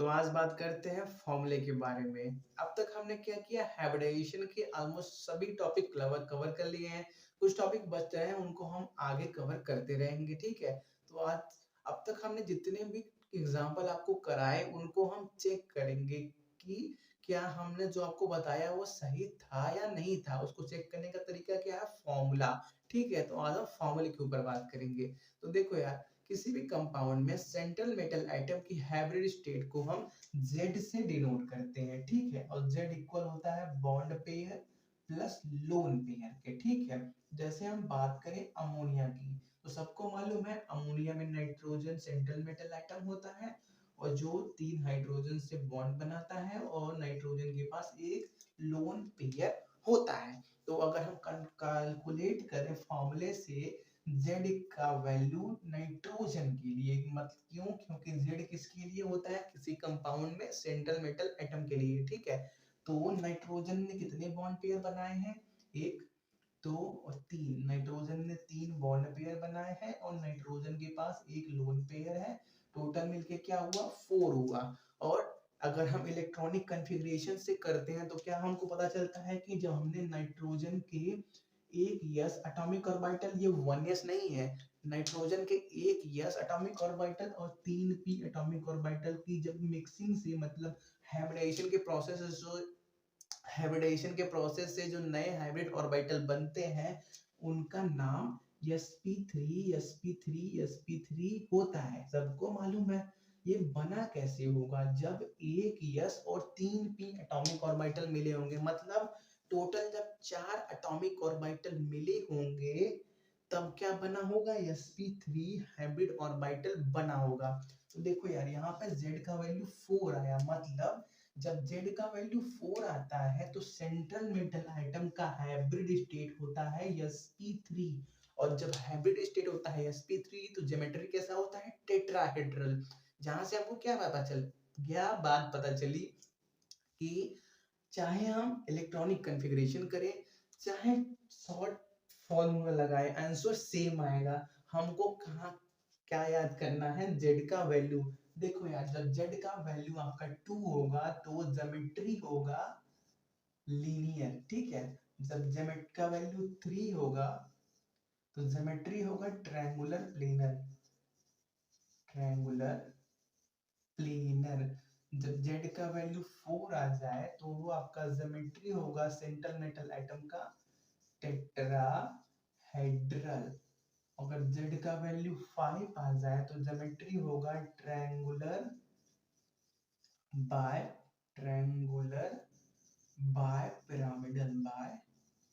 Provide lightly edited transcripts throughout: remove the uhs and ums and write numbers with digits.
तो आज बात करते हैं फॉर्मूले के बारे में। अब तक हमने क्या किया, हाइब्रिडाइजेशन के ऑलमोस्ट सभी टॉपिक कवर कर लिए हैं। कुछ टॉपिक बच रहे हैं, उनको हम आगे कवर करते रहेंगे, ठीक है। तो आज अब तक हमने जितने भी एग्जाम्पल आपको कराए उनको हम चेक करेंगे कि क्या हमने जो आपको बताया वो सही था या नहीं था। उसको चेक करने का तरीका क्या है, फॉर्मूला। ठीक है, तो आज हम फॉर्मूले के ऊपर बात करेंगे। तो देखो यार, किसी भी कंपाउंड में सेंट्रल मेटल आइटम की हाइब्रिड स्टेट को हम Z से डिनोट करते हैं, ठीक है। और Z इक्वल होता है bond pair plus lone pair के, ठीक है। जैसे हम बात करें अमोनिया की, तो सबको मालूम है अमोनिया में नाइट्रोजन सेंट्रल मेटल आइटम होता है और जो 3 हाइड्रोजन से बॉन्ड बनाता है और नाइट्रोजन के पास एक लोन पेयर होता है। तो अगर हम कैलकुलेट करें फॉर्मूले से Z का वैल्यू नाइट्रोजन के लिए, मतलब क्यों, क्योंकि Z किसके लिए होता है, किसी कंपाउंड में सेंट्रल मेटल एटम के लिए, ठीक है। तो नाइट्रोजन ने कितने बॉन्ड पेयर बनाए हैं, एक, दो और तीन। नाइट्रोजन ने 3 बॉन्ड पेयर बनाए हैं और नाइट्रोजन के पास एक लोन पेयर है। टोटल मिलके क्या हुआ, 4 हुआ। और अगर हम इलेक्ट्रॉनिक कॉन्फ़िगरेशन से करते हैं तो क्या हमको पता चलता है कि जब हमने नाइट्रोजन के एक यस एटॉमिक ऑर्बिटल, ये 1s नहीं है, नाइट्रोजन के एक यस एटॉमिक ऑर्बिटल और 3 p एटॉमिक ऑर्बिटल की जब मिक्सिंग से, मतलब हाइब्रिडाइजेशन के प्रोसेस से जो नए हाइब्रिड ऑर्बिटल बनते हैं उनका नाम sp3 sp3 sp3 होता है, सबको मालूम है। ये बना कैसे होगा, जब एक यस और 3 p एटॉमिक ऑर्बिटल मिले होंगे, मतलब टोटल जब 4 एटॉमिक ऑर्बिटल मिले होंगे तब क्या बना होगा, sp3 हाइब्रिड ऑर्बिटल बना होगा। तो देखो यार, यहाँ पे z का वैल्यू 4 आया, मतलब जब z का वैल्यू 4 आता है तो सेंट्रल मेटल आइटम का हाइब्रिड स्टेट होता है sp3। और जब हाइब्रिड स्टेट होता है sp3 तो ज्योमेट्री कैसा होता है, टेट्राहेड्रल। जहां से हमको क्या बात पता चली कि चाहे हम इलेक्ट्रॉनिक कॉन्फ़िगरेशन करें, चाहे शॉर्ट फॉर्मूला लगाए, आंसर सेम आएगा। हमको कहाँ क्या याद करना है, z का वैल्यू। देखो यार, जब z का वैल्यू आपका 2 होगा तो ज्योमेट्री होगा लीनियर, ठीक है। जब z का वैल्यू 3 होगा तो ज्योमेट्री होगा ट्रायंगुलर प्लेनर। जब z का वैल्यू 4 आ जाए तो वो आपका ज्योमेट्री होगा सेंट्रल मेटल आइटम का टेट्राहेड्रल। अगर z का वैल्यू 5 आ जाए तो ज्योमेट्री होगा ट्रायंगुलर बाय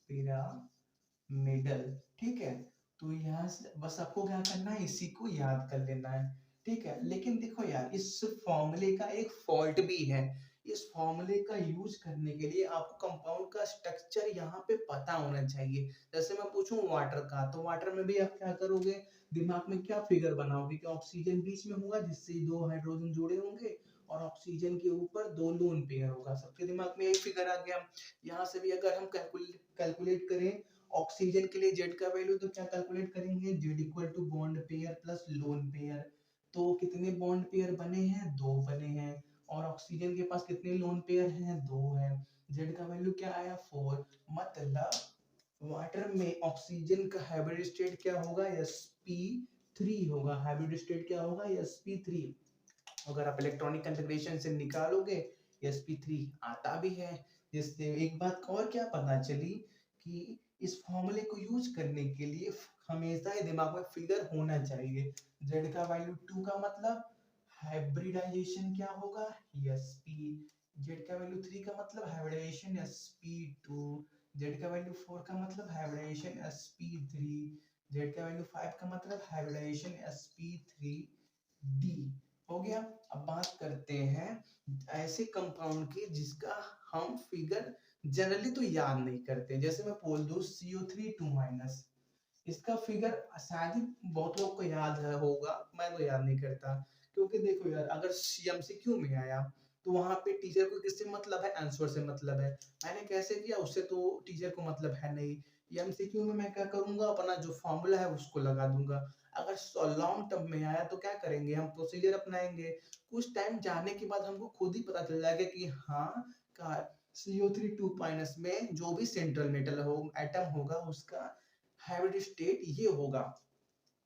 पिरामिडल, ठीक है। तो यहाँ से बस आपको क्या करना है, इसी को याद कर लेना है, ठीक है। लेकिन देखो यार, इस फॉर्मूले का एक फॉल्ट भी है। इस फॉर्मूले का यूज करने के लिए आपको कंपाउंड का स्ट्रक्चर यहाँ पे पता होना चाहिए। जैसे मैं पूछूं वाटर का, तो वाटर में भी आप क्या करोगे, दिमाग में क्या फिगर बनाओगे कि ऑक्सीजन बीच में होगा जिससे 2 हाइड्रोजन जुड़े होंगे और ऑक्सीजन के ऊपर 2 लोन पेयर होगा। सबके दिमाग में यही फिगर आ गया। यहाँ से भी अगर हम कैलकुलेट करें ऑक्सीजन के लिए z का वैल्यू, तो क्या कैलकुलेट करेंगे, z equal to bond pair plus lone pair. तो कितने बॉन्ड पेयर बने हैं, 2 बने हैं। और ऑक्सीजन के पास कितने लोन पेयर हैं, 2 हैं। z का वैल्यू क्या आया, 4। मतलब वाटर में ऑक्सीजन का हाइब्रिड स्टेट क्या होगा, sp3 होगा। हाइब्रिड स्टेट क्या होगा, sp3। अगर आप इलेक्ट्रॉनिक कॉन्फ़िगरेशन से निकालोगे sp3 आता भी है। जिससे एक बात और क्या पता चली कि इस फॉर्मूले को यूज करने के लिए हमेशा ही दिमाग में फिगर होना चाहिए। z का वैल्यू 2 का मतलब हाइब्रिडाइजेशन क्या होगा, sp। z का वैल्यू 3 का मतलब हाइब्रिडाइजेशन sp2। z का वैल्यू 4 का मतलब हाइब्रिडाइजेशन sp3। z का वैल्यू 5 का मतलब हाइब्रिडाइजेशन sp3d। हो गया। अब बात करते हैं ऐसे कंपाउंड की जिसका हम फिगर जनरली तो याद नहीं करते। जैसे मैं बोल दूं CO3 2-, इसका फिगर शायद ही बहुत लोग को याद है होगा, मैं तो याद नहीं करता। क्योंकि देखो यार, अगर एमसीक्यू में आया तो वहां पे टीचर को किससे मतलब है, आंसर से मतलब है। मैंने कैसे किया, उससे तो टीचर को मतलब है नहीं। एमसीक्यू में मैं क्या करूंगा, अपना जो फॉर्मूला है उसको लगा दूंगा। अगर लॉन्ग टर्म में आया तो क्या करेंगे, हम प्रोसीजर अपनाएंगे। कुछ टाइम जाने के बाद हमको खुद ही पता चल जाएगा कि हाँ का CO3 2 माइनस में जो भी सेंट्रल मेटल हो एटम होगा उसका हैबिट स्टेट ये होगा।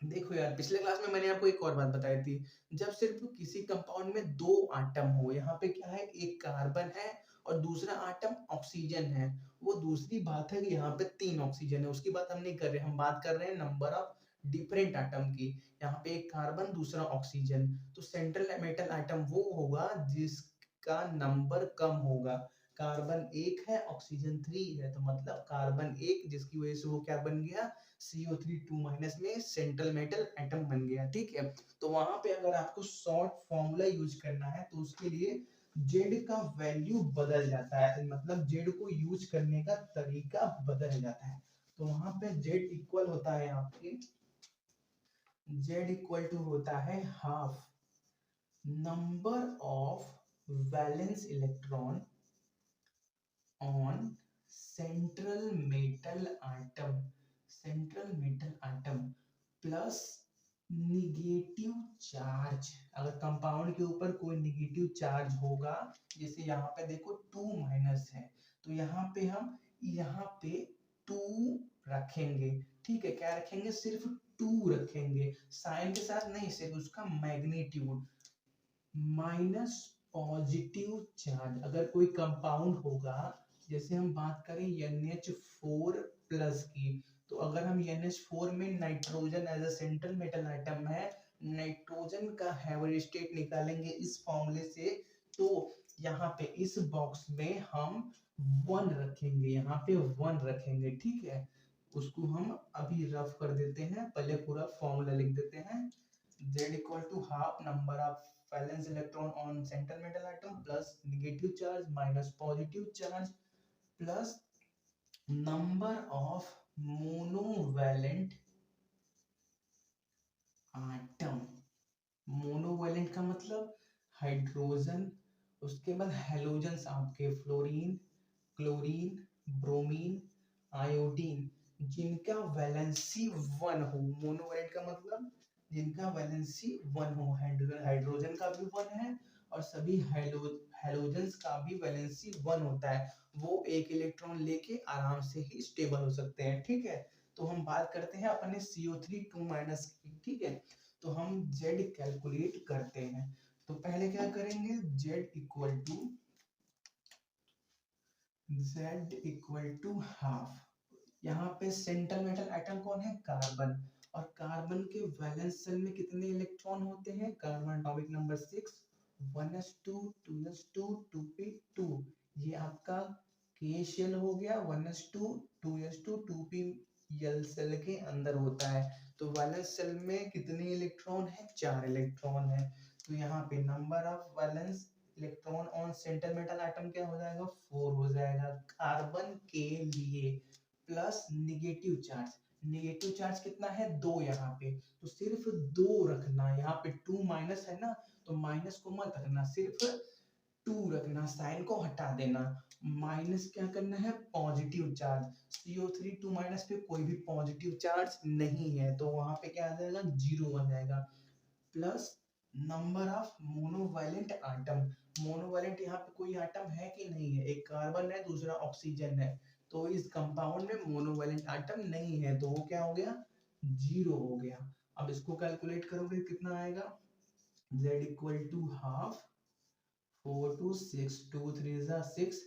देखो यार, पिछले क्लास में मैंने आपको एक और बात बताई थी। जब सिर्फ किसी कंपाउंड में दो आटम हो, यहाँ पे क्या है, एक कार्बन है और दूसरा आटम ऑक्सीजन है। वो दूसरी बात है कि यहाँ पे 3 ऑक्सीजन है, उसकी बात हम नहीं कर रहे, हम बात कर रहे हैं नंबर ऑफ डिफरेंट आटम की। यहाँ पे एक कार्बन दूसरा ऑक्सीजन, तो सेंट्रल मेटल आटम वो होगा जिसका नंबर कम होगा। कार्बन 1 है, ऑक्सीजन 3 है, तो मतलब कार्बन 1 जिसकी वजह से वो क्या बन गया, CO3 2 माइनस में सेंट्रल मेटल एटम बन गया। ठीक है, तो वहां पे अगर आपको शॉर्ट फॉर्मूला यूज करना है तो उसके लिए जेड का वैल्यू बदल जाता है, मतलब जेड को यूज करने का तरीका बदल जाता है। तो वहां पे जेड इक्वल होता है आपके, जेड इक्वल टू होता है half number of valence electron on central metal atom, central metal atom plus negative charge. अगर कंपाउंड के ऊपर कोई निगेटिव चार्ज होगा, जैसे यहाँ पे देखो 2 माइनस है, तो यहाँ पे हम यहाँ पे 2 रखेंगे। ठीक है, क्या रखेंगे, सिर्फ 2 रखेंगे, साइन के साथ नहीं, सिर्फ उसका मैग्नीट्यूड माइनस पॉजिटिव चार्ज। अगर कोई कंपाउंड होगा, जैसे हम बात करें NH4 प्लस की, तो अगर हम NH4 में nitrogen as a central metal atom है, नाइट्रोजन का हैवियर स्टेट निकालेंगे इस फॉर्मूले से, तो यहाँ पे इस बॉक्स में हम 1 रखेंगे, यहाँ पे 1 रखेंगे। ठीक है, उसको हम अभी रफ कर देते हैं, पहले पूरा फॉर्मूला लिख देते हैं। Z equal to half number of valence electron on central metal atom plus negative charge minus positive charge plus number of monovalent atom। Monovalent का मतलब हाइड्रोजन, उसके बाद हेलोजन्स आपके फ्लोरीन, क्लोरीन, ब्रोमीन, आयोडीन, जिनका valency 1 हो। Monovalent का मतलब जिनका वैलेंसी 1 हो, हाइड्रोजन का भी 1 है और सभी हेलोजन्स का भी वैलेंसी 1 होता है। वो एक इलेक्ट्रॉन लेके आराम से ही स्टेबल हो सकते हैं। ठीक है, तो हम बात करते हैं अपने CO3 2 माइनस की। ठीक है, तो हम Z कैलकुलेट करते हैं। तो पहले क्या करेंगे, Z इक्वल टू हाफ, यहाँ पे सेंट्रल मेटल एटम कौन है, कार्बन, और कार्बन के वैलेंस शेल में कितने इलेक्ट्रॉन होते हैं, carbon atomic number 6, 1s2 2s2 2p2, ये आपका K शेल हो गया, 1s2 2s2 2p शेल के अंदर होता है। तो वैलेंस शेल में कितने इलेक्ट्रॉन है, 4 इलेक्ट्रॉन है। तो यहाँ पे number of valence electron on central metal atom क्या हो जाएगा, 4 हो जाएगा कार्बन के लिए, plus negative charge, negative charge कितना है, 2 यहाँ पे, तो सिर्फ 2 रखना, यहाँ पे 2 माइनस है ना, तो माइनस को मत रखना, सिर्फ 2 रखना, साइन को हटा देना। माइनस क्या करना है, पॉजिटिव चार्ज, CO3 2 माइनस पे कोई भी पॉजिटिव चार्ज नहीं है, तो वहां पे क्या आ जाएगा, 0 आ जाएगा, plus number of monovalent atom. Monovalent यहाँ पे कोई आटम है कि नहीं है, एक कार्बन है दूसरा ऑक्सीजन है, तो इस कंपाउंड में मोनोवैलेंट आटम नहीं है, तो वो क्या हो गया, 0 हो गया। अब इसको कैलकुलेट करोगे कितना आएगा, Z equal to half 4 2 6 2 3 6,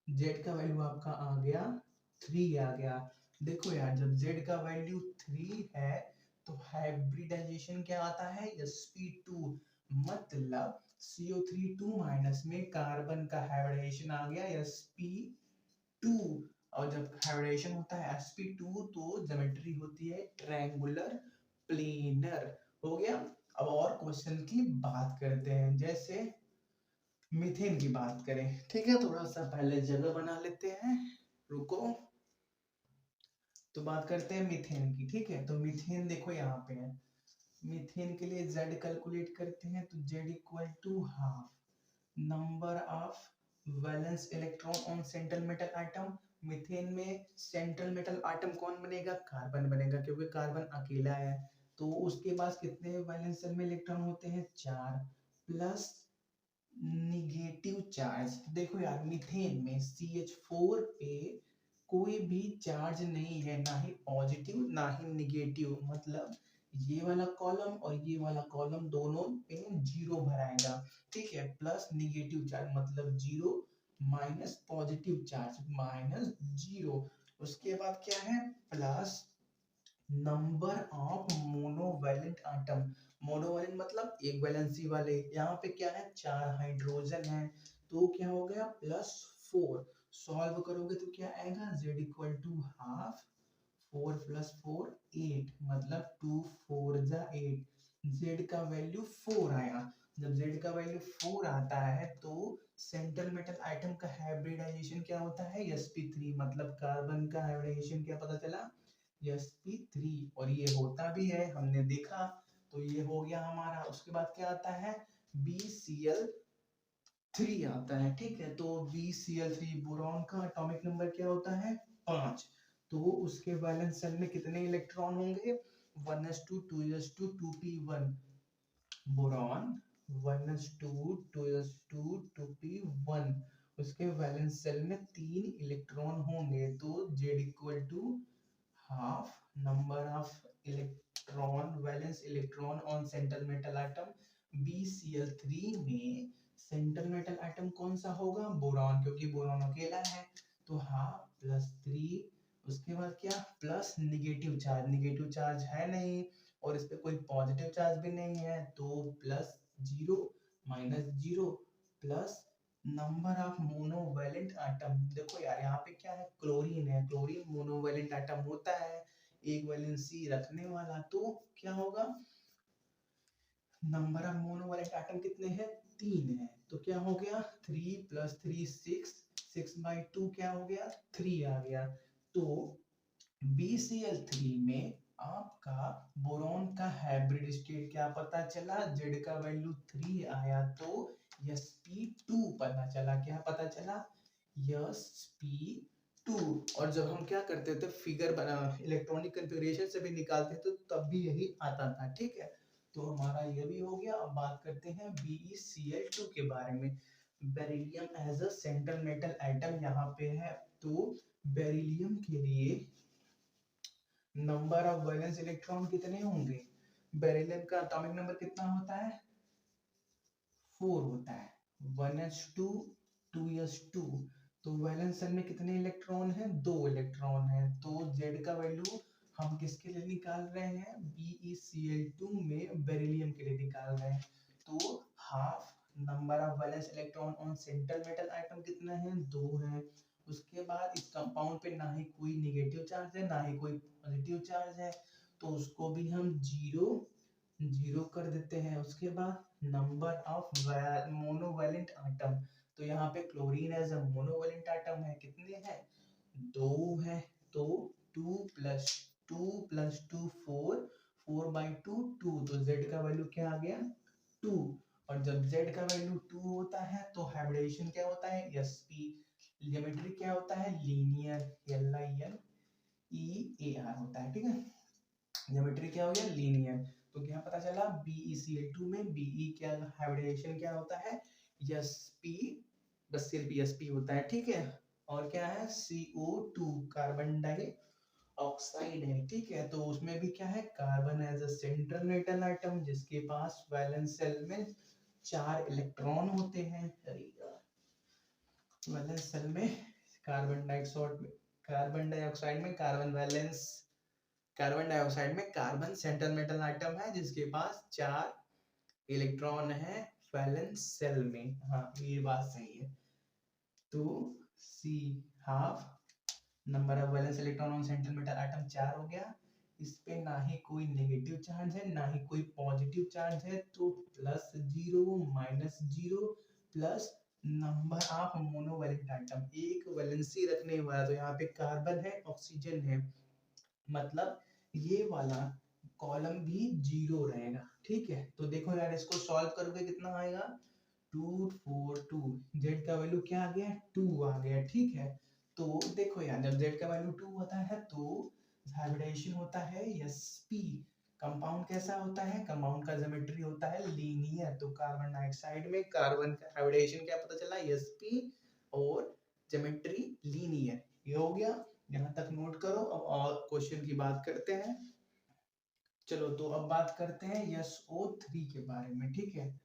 Z का वैल्यू आपका आ गया 3 आ गया। देखो यार, जब Z का वैल्यू 3 है तो हाइब्रिडाइजेशन क्या आता है, sp2, मतलब CO3 2 माइनस में कार्बन का हाइब्रिडाइजेशन आ गया sp2, और जब हाइब्रिडाइजेशन होता है sp2 तो ज्योमेट्री होती है ट्रायंगुलर प्लेनर। हो गया। अब और क्वेश्चन की बात करते हैं, जैसे मीथेन की बात करें। ठीक है, थोड़ा सा पहले जगह बना लेते हैं, रुको। तो बात करते हैं मीथेन की। ठीक है, तो मीथेन देखो यहाँ पे है, मीथेन के लिए Z कैलकुलेट करते हैं, तो Z equal to half number of valence electron on central metal atom. Methane में सेंट्रल मेटल आइटम कौन बनेगा, कार्बन बनेगा, क्योंकि कार्बन अकेला है, तो उसके पास कितने वैलेंस शेल में इलेक्ट्रॉन होते हैं? 4 प्लस निगेटिव चार्ज। देखो यार मीथेन में CH4 पे कोई भी चार्ज नहीं है, ना ही पॉजिटिव ना ही निगेटिव, मतलब ये वाला कॉलम और ये वाला कॉलम दोनों पे जीरो भराएगा, ठीक है। प्लस निगेटिव चार्ज मतलब zero, minus positive charge minus zero. उसके बाद क्या है? Plus number of monovalent atom. Monovalent मतलब एक वैलेंसी वाले, यहाँ पे क्या है? 4 हाइड्रोजन है, तो क्या हो गया? +4। सॉल्व करोगे तो क्या आएगा? Z इक्वल टू हाफ, 4 प्लस 4 8, मतलब 2 4 जा 8। Z का वैल्यू 4 आया। जब Z का वैल्यू 4 आता है तो सेंट्रल मेटल आइटम का हाइब्रिडाइजेशन क्या होता है? sp3, मतलब कार्बन का हाइब्रिडाइजेशन क्या पता चला? sp3। और ये होता भी है, हमने देखा। तो ये हो गया हमारा। उसके बाद क्या आता है? BCl3 आता है, ठीक है। तो BCl3 बोरॉन का एटॉमिक नंबर क्या होता है? 5। तो उसके वैलेंस शेल में कितने इलेक्ट्रॉन होंगे? 1s2 2s2 2p1। Boron 1s2 2s2 2p1, उसके वैलेंस शेल में 3 इलेक्ट्रॉन होंगे, तो Z equal to half number of electron, valence electron on central metal atom BCl3 में। सेंट्रल मेटल आइटम कौन सा होगा? बोरॉन, क्योंकि बोरॉन अकेला है। तो हाफ प्लस 3। उसके बाद क्या? Plus negative charge, negative charge है नहीं, और इस पे कोई पॉजिटिव चार्ज भी नहीं है, तो plus zero minus zero, plus number of monovalent atom. देखो यार यहाँ पे क्या है? क्लोरीन है, क्लोरीन मोनोवैलेंट आटम होता है, एक वैलेंसी रखने वाला। तो क्या होगा? नंबर ऑफ मोनोवैलेंट आटम कितने हैं? 3 है। तो क्या हो गया? 3 प्लस 3 6, 6/2 क्या हो गया? 3 आ गया। तो BCl3 में आपका बोरॉन का हाइब्रिड स्टेट क्या पता चला? Z का वैल्यू 3 आया, तो sp2 पता चला। क्या पता चला? sp2। और जब हम क्या करते थे, फिगर बना इलेक्ट्रॉनिक कन्फिगरेशन से भी निकालते थे, तो तब भी यही आता था, ठीक है। तो हमारा ये भी हो गया। अब बात करते हैं BeCl2 के बारे में। Beryllium as a central metal atom यहाँ पे है। तो बेरिलियम के लिए नंबर ऑफ वैलेंस इलेक्ट्रॉन कितने होंगे? बेरिलियम का एटॉमिक नंबर कितना होता है? 4 होता है। 1s2 2s2। तो वैलेंस शेल में कितने इलेक्ट्रॉन हैं? 2 इलेक्ट्रॉन हैं। तो Z का वैल्यू हम किसके लिए निकाल रहे हैं? BeCl2 में बेरिलियम के लिए निकाल रहे हैं। तो half number of valence electron on central metal item कितना है? 2 है। उसके बाद इस कंपाउंड पे ना ही कोई नेगेटिव चार्ज है, ना ही कोई पॉजिटिव चार्ज है, तो उसको भी हम जीरो जीरो कर देते हैं। उसके बाद नंबर ऑफ मोनोवैलेंट आटम। तो यहाँ पे chlorine as a monovalent atom है, कितने हैं? 2 है। तो 2 प्लस 2 प्लस 2 4, 4/2 2। तो Z का वैल्यू क्या आ गया? 2। और जब Z का वैल्यू 2 होता है तो हाइब्रिडेशन क्या होता है? sp। ज्योमेट्री क्या होता है? लीनियर, LINEAR होता है, ठीक है। ज्योमेट्री क्या हो गया? लीनियर। तो क्या पता चला? BeCl2 में Be क्या हाइब्रिडेशन क्या होता है? sp, बस सिर्फ sp होता है, ठीक है। और क्या है? CO2 कार्बन डाई ऑक्साइड है, ठीक है। तो उसमें भी क्या है? Carbon as a central metal atom, जिसके पास वैलेंस शेल में 4 इलेक्ट्रॉन होते हैं। वैलेंस शेल में कार्बन डाइऑक्साइड में कार्बन डाइऑक्साइड में कार्बन सेंट्रल मेटल आइटम है, जिसके पास 4 इलेक्ट्रॉन है वैलेंस शेल में। हाँ ये बात सही है। तो C half number of valence electron on central metal atom 4 हो गया। इस पे ना ही कोई नेगेटिव चार्ज है, ना ही कोई पॉजिटिव चार्ज है, तो plus zero minus zero, plus number of monovalent item, एक वैलेंसी रखने वाला। तो यहाँ पे कार्बन है, ऑक्सीजन है, मतलब ये वाला कॉलम भी जीरो रहेगा, ठीक है। तो देखो यार इसको सॉल्व करोगे कितना आएगा? 2 4 2। Z का वैल्यू क्या आ गया? 2 आ गया, ठीक है। तो देखो यार जब Z का वैल्यू 2 होता है तो हाइब्रिडाइजेशन होता है sp। कंपाउंड कैसा होता है, कंपाउंड का ज्योमेट्री होता है लीनियर। तो कार्बन डाइऑक्साइड में कार्बन का हाइब्रिडेशन क्या पता चला, sp, और ज्योमेट्री लीनियर। ये हो गया, यहाँ तक नोट करो। अब और क्वेश्चन की बात करते हैं। चलो तो अब बात करते हैं SO3 के बारे में, ठीक है।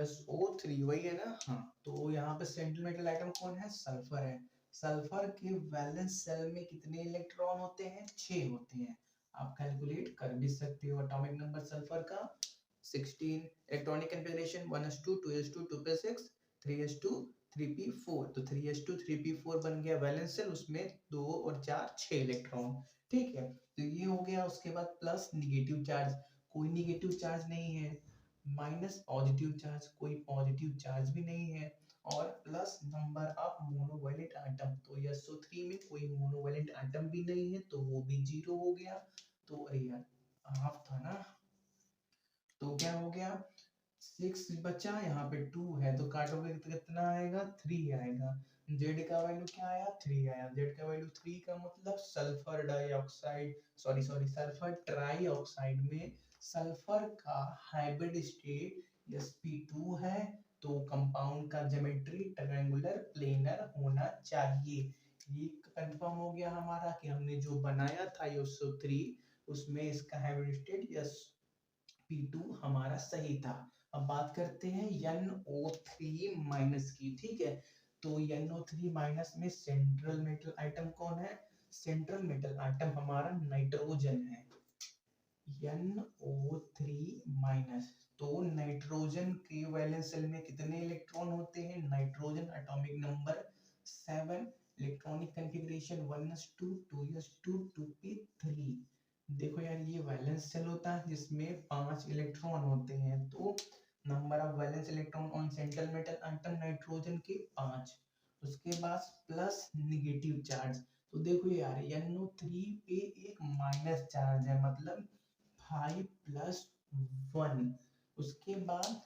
SO3 वही है ना, हाँ। तो यहाँ पे सेंट्रल मेटल आइटम कौन है, सल्फर है। सल्फर के वैलेंस शेल में कितने इलेक्ट्रॉन होते हैं, 6 होते हैं। आप कैलकुलेट कर भी सकते हो एटॉमिक नंबर सल्फर का 16। Electronic configuration 1s2 2s2 2p6 3s2 3p4। तो 3s2 3p4 बन गया वैलेंस शेल, उसमें 2 और 4 6 इलेक्ट्रॉन, ठीक है। तो ये हो गया। उसके बाद प्लस निगेटिव चार्ज, कोई निगेटिव चार्ज नहीं है। माइनस पॉजिटिव चार्ज, कोई पॉजिटिव चार्ज भी नहीं है। और plus number of monovalent atom, तो SO3 में कोई मोनोवैलेंट एटम भी नहीं है, तो वो भी 0 हो गया। तो अरे यार हाफ था ना, तो क्या हो गया, 6 बचा, यहाँ पे 2 है, तो काटोगे तो कितना आएगा, 3 आएगा। जेड का वैल्यू क्या आया, 3 आया। जेड का वैल्यू 3 का मतलब sulphur dioxide, sorry sorry sulphur trioxide में सल्फर का हाइब्रिड स्टेट sp2 है। तो कंपाउंड का ज्योमेट्री ट्रायंगुलर प्लेनर होना चाहिए। ये कंफर्म हो गया हमारा कि हमने जो बनाया था SO3 उसमें इसका हाइब्रिड स्टेट P2 हमारा सही था। अब बात करते हैं NO3 माइनस की, ठीक है। तो NO3 माइनस में सेंट्रल मेटल आइटम कौन है, सेंट्रल मेटल आइटम हमारा नाइट्रोजन है। NO3 माइनस, तो नाइट्रोजन के वैलेंस शेल में कितने इलेक्ट्रॉन होते हैं, nitrogen atomic number 7, electronic configuration 1s2 2s2 2p3। देखो यार ये वैलेंस शेल होता है जिसमें 5 इलेक्ट्रॉन होते हैं। तो number of valence electron on central metal item nitrogen के 5। उसके बाद प्लस निगेटिव चार्ज, तो देखो यार NO3 पे एक माइनस चार्ज है, मतलब 5+1। उसके बाद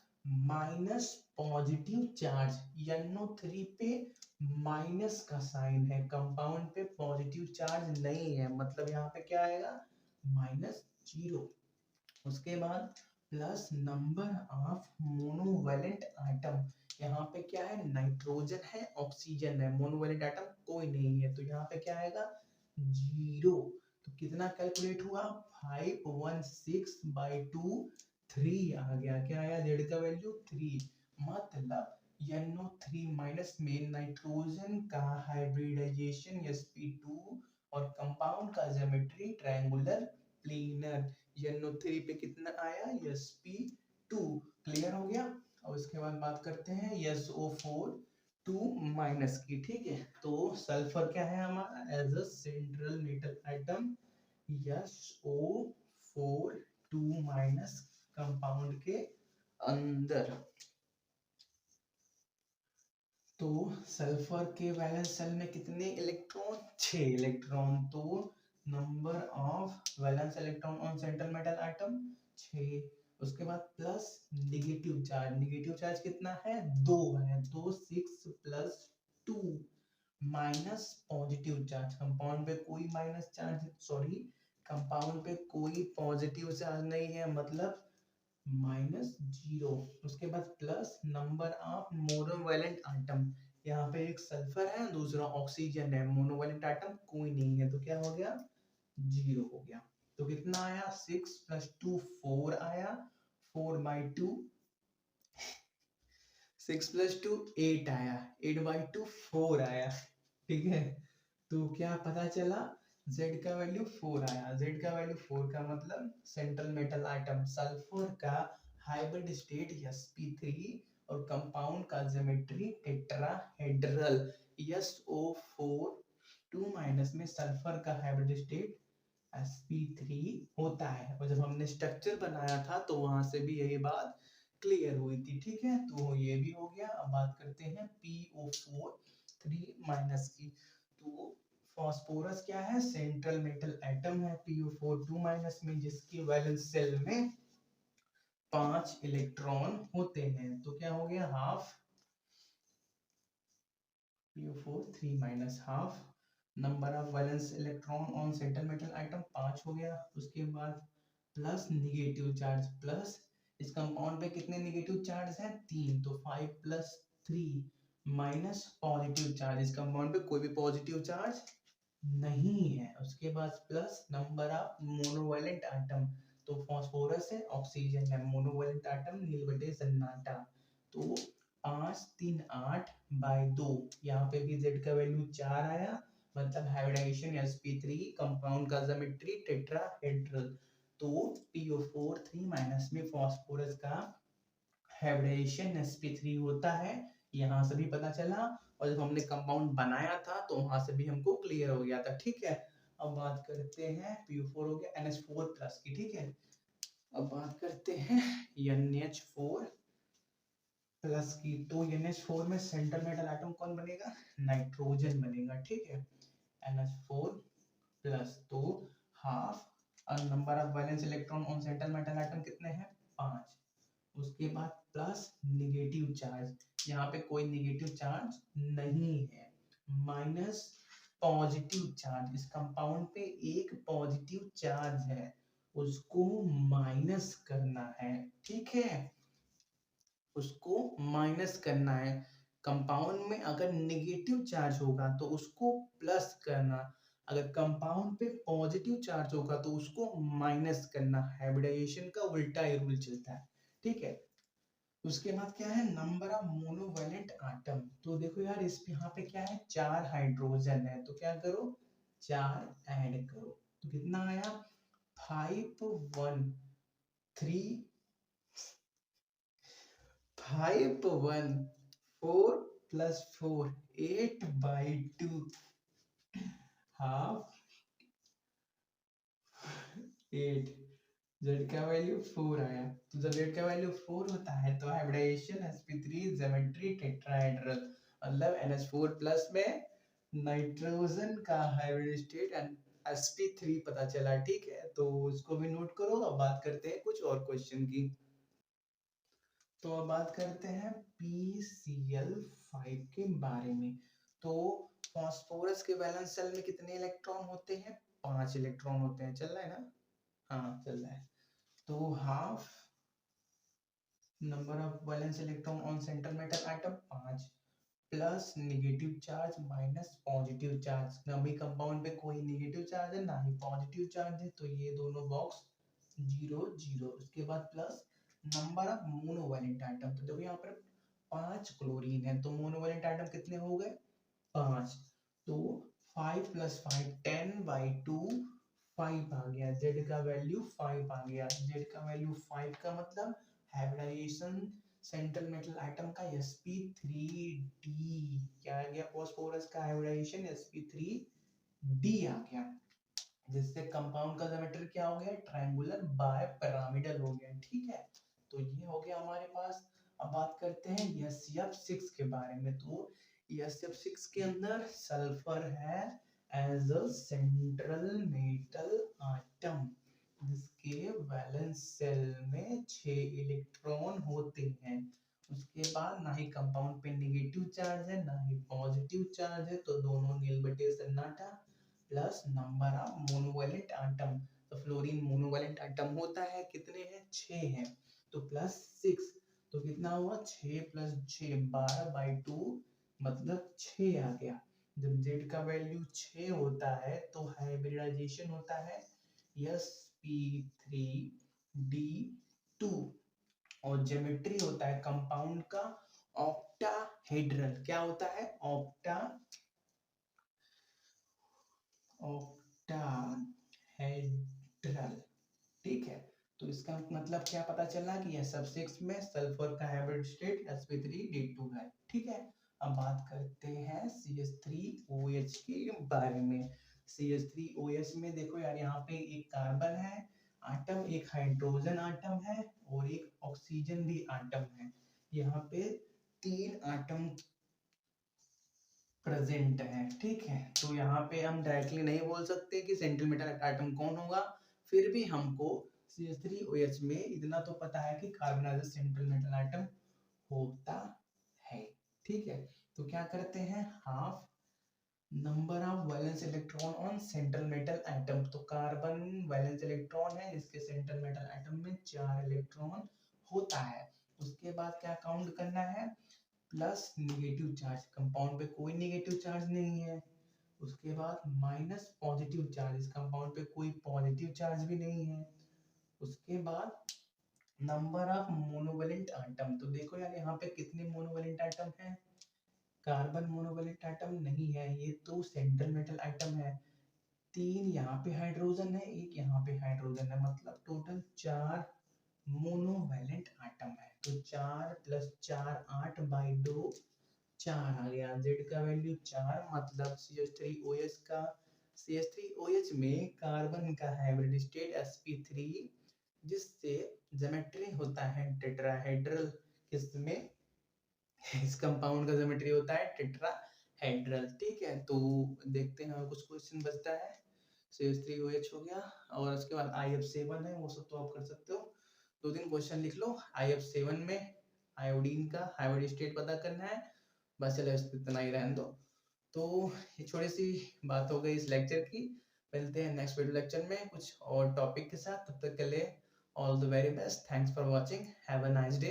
माइनस पॉजिटिव चार्ज, NO3 पे माइनस का साइन है, कंपाउंड पे पॉजिटिव चार्ज नहीं है, मतलब यहाँ पे क्या आएगा, -0। उसके बाद plus number of monovalent item, यहाँ पे क्या है, नाइट्रोजन है ऑक्सीजन है, मोनोवैलेंट आइटम कोई नहीं है, तो यहाँ पे क्या आएगा 0। तो कितना कैलकुलेट हुआ, 516/2 3 आ गया। क्या आया, जेड का वैल्यू 3। मतलब NO3 माइनस में नाइट्रोजन का हाइब्रिडाइजेशन sp2 और कंपाउंड का ज्योमेट्री ट्रायंगुलर प्लेनर, NO3 पे कितना आया, sp2। क्लियर हो गया। और उसके बाद बात करते हैं SO4 2 माइनस की, ठीक है। तो सल्फर क्या है हमारा, as a central metal atom SO4 2 minus compound के अंदर। तो सल्फर के वैलेंस शेल में कितने इलेक्ट्रॉन, 6 इलेक्ट्रॉन। तो number of valence electron on central metal atom 6। उसके बाद plus negative charge, negative charge कितना है, 2 है, तो 6+2 माइनस पॉजिटिव चार्ज, कंपाउंड पे कोई माइनस चार्ज, सॉरी कंपाउंड पे कोई पॉजिटिव चार्ज नहीं है, मतलब -0। उसके बाद plus number of monovalent item, यहाँ पे एक सल्फर है दूसरा ऑक्सीजन है, मोनोवैलेंट आइटम कोई नहीं है, तो क्या हो गया 0 हो गया। तो कितना आया, 6+2 4 आया, 4/2 6+2 8 आया, 8/2 4 आया, ठीक है। तो क्या पता चला, Z का वैल्यू 4 आया। Z का वैल्यू 4 का मतलब सेंट्रल मेटल आइटम सल्फर का हाइब्रिड स्टेट sp3 और कंपाउंड का ज्योमेट्री टेट्राहेड्रल SO4 2 माइनस में सल्फर का हाइब्रिड स्टेट sp3 होता है। और जब हमने स्ट्रक्चर बनाया था तो वहां से भी यही बात क्लियर हुई थी, ठीक है। तो ये भी हो गया। अब बात करते हैं PO4 3 माइनस की। तो फास्फोरस क्या है, सेंट्रल मेटल एटम है PO4 2 माइनस में, जिसकी वैलेंस शेल में 5 इलेक्ट्रॉन होते हैं। तो क्या हो गया, half PO4 3 minus, half number of valence electron on central metal item 5 हो गया। उसके बाद प्लस निगेटिव चार्ज प्लस, इस कंपाउंड पे कितने निगेटिव चार्ज हैं 3, तो 5 प्लस 3 माइनस पॉजिटिव चार्ज, इस कंपाउंड पे कोई भी पॉजिटिव चार्ज नहीं है। उसके बाद plus number of monovalent item, तो फास्फोरस है, ऑक्सीजन है, मोनोवैलेंट आइटम नील बटे सन्नाटा, तो 5 3 8 बाय 2, यहाँ पे भी z का वैल्यू 4 आया, मतलब हाइब्रिडाइजेशन sp3 कंपाउंड का ज्योमेट्री टेट्राहेड्रल, तो PO4 3 माइनस में फास्फोरस का हाइब्रिडाइजेशन sp3 होता है, यहाँ से भी पता चला, और जब हमने कंपाउंड बनाया था तो वहां से भी हमको क्लियर हो गया था। ठीक है, अब बात करते हैं PO4 हो गया NH4 प्लस की। ठीक है, अब बात करते हैं NH4 प्लस की, तो NH4 में सेंट्रल मेटल एटम कौन बनेगा, नाइट्रोजन बनेगा। ठीक है, NH4 प्लस, तो हाफ, और number of valence electron on central metal atom कितने हैं 5, उसके बाद प्लस निगेटिव चार्ज, यहाँ पे कोई निगेटिव चार्ज नहीं है, माइनस पॉजिटिव चार्ज, इस कंपाउंड पे एक पॉजिटिव चार्ज है, उसको माइनस करना है। ठीक है, उसको माइनस करना है। कंपाउंड में अगर निगेटिव चार्ज होगा तो उसको प्लस करना, अगर कंपाउंड पे पॉजिटिव चार्ज होगा तो उसको माइनस करना, हाइब्रिडाइजेशन का उल्टा ही रूल चलता है। ठीक है, उसके बाद क्या है नंबर ऑफ मोनोवैलेंट आटम, तो देखो यार इस यहाँ पे क्या है 4 हाइड्रोजन है, तो क्या करो 4 ऐड करो, तो कितना आया 5 1 3 5 1 4 प्लस 4 8 बाई 2 हाफ 8, z का वैल्यू 4 आया, तो जब z का वैल्यू 4 होता है तो हाइब्रिडाइजेशन sp3 ज्योमेट्री टेट्राहेड्रल, मतलब NH4 प्लस में नाइट्रोजन का हाइब्रिड स्टेट sp3 पता चला। ठीक है, तो इसको भी नोट करो। अब बात करते हैं कुछ और क्वेश्चन की, तो अब बात करते हैं PCl5 के बारे में। तो फास्फोरस के वैलेंस शेल में कितने इलेक्ट्रॉन होते हैं 5 इलेक्ट्रॉन होते हैं, चल रहा है ना, हाँ चल रहा है, तो half number of valence electron on central metal atom 5 plus negative charge minus positive charge, ना भी कंपाउंड पे कोई निगेटिव चार्ज है ना ही पॉजिटिव चार्ज है, तो ये दोनों बॉक्स 0 0, उसके बाद plus number of monovalent atom, तो देखो यहाँ पर 5 क्लोरीन है, तो मोनोवैलेंट एटम कितने हो गए 5, तो 5 प्लस 5 10 बाई 2 5 आ गया, z का वैल्यू 5 आ गया, z का वैल्यू 5 का मतलब हाइब्रिडाइजेशन सेंट्रल मेटल आइटम का sp3d, क्या आ गया फास्फोरस का हाइब्रिडाइजेशन sp3d आ गया, जिससे कंपाउंड का ज्योमेट्री क्या हो गया ट्रायंगुलर बाय पिरामिडल हो गया। ठीक है, तो ये हो गया हमारे पास। अब बात करते हैं SF6 के बारे में, तो SF6 के अंदर सल्फर है as a central metal atom, जिसके वैलेंस शेल में 6 इलेक्ट्रॉन होते हैं, उसके बाद ना ही कंपाउंड पे नेगेटिव चार्ज है ना ही पॉजिटिव चार्ज है, तो दोनों नील बटे सन्नाटा, plus number of monovalent item, तो फ्लोरीन मोनोवैलेंट आइटम होता है कितने हैं 6 हैं, तो प्लस 6, तो कितना हुआ 6 प्लस 6 12 बाई 2, मतलब 6 आ गया। जब z का वैल्यू 6 होता है तो हाइब्रिडाइजेशन होता है sp3d2, और ज्योमेट्री होता है कंपाउंड का ऑक्टाहेड्रल, क्या होता है ऑक्टाहेड्रल। ठीक है, तो इसका मतलब क्या पता चला कि यह सब 6 में सल्फर का हाइब्रिड स्टेट sp3d2 है। ठीक है, अब बात करते हैं CH3OH के बारे में। CH3OH में देखो यार यहाँ पे एक कार्बन है आटम, एक हाइड्रोजन आटम है और एक ऑक्सीजन भी आटम है, यहाँ पे 3 आटम प्रेजेंट है। ठीक है, तो यहाँ पे हम डायरेक्टली नहीं बोल सकते कि सेंट्रल मेटल एटम कौन होगा, फिर भी हमको CH3OH में इतना तो पता है कि carbon as a central metal atom होता है। ठीक है, तो क्या करते हैं half number of valence electron on central metal atom, तो कार्बन वैलेंस इलेक्ट्रॉन है, इसके सेंट्रल मेटल एटम में 4 इलेक्ट्रॉन होता है। उसके बाद क्या काउंट करना है, प्लस निगेटिव चार्ज, कंपाउंड पे कोई निगेटिव चार्ज नहीं है। उसके बाद माइनस पॉजिटिव चार्ज, इस कंपाउंड पे कोई पॉजिटिव चार्ज भी नहीं है। उसके बाद नंबर ऑफ मोनोवेलेंट एटम, तो देखो यार यहाँ पे कितने मोनोवेलेंट एटम हैं, कार्बन मोनोवेलेंट एटम नहीं है, ये तो सेंट्रल मेटल एटम है। 3 यहाँ पे हाइड्रोजन है, एक यहाँ पे हाइड्रोजन है, मतलब टोटल 4 मोनोवेलेंट एटम है। तो 4 प्लस 4 8 बाई 2 4 आ गया, Z का वैल्यू 4, मतलब CH3OH का, CH3OH में कार्बन का हाइब्रिड स्टेट sp3, जिससे ज्योमेट्री होता है टेट्राहेड्रल, किसमें, इस कंपाउंड का ज्योमेट्री होता है टेट्राहेड्रल। ठीक है, तो देखते हैं कुछ क्वेश्चन बचता है। CH3OH हो गया, और उसके बाद IF7 है, वो सब तो आप कर सकते हो। 2-3 क्वेश्चन लिख लो। IF7 में आयोडीन का हाइब्रिड स्टेट पता करना है। बस चलो इतना ही रहने दो। तो ये छोटी सी बात हो गई इस लेक्चर की। मिलते हैं नेक्स्ट वीडियो लेक्चर में कुछ और टॉपिक के साथ, तब तक के लिए all the very best, thanks for watching, have a nice day.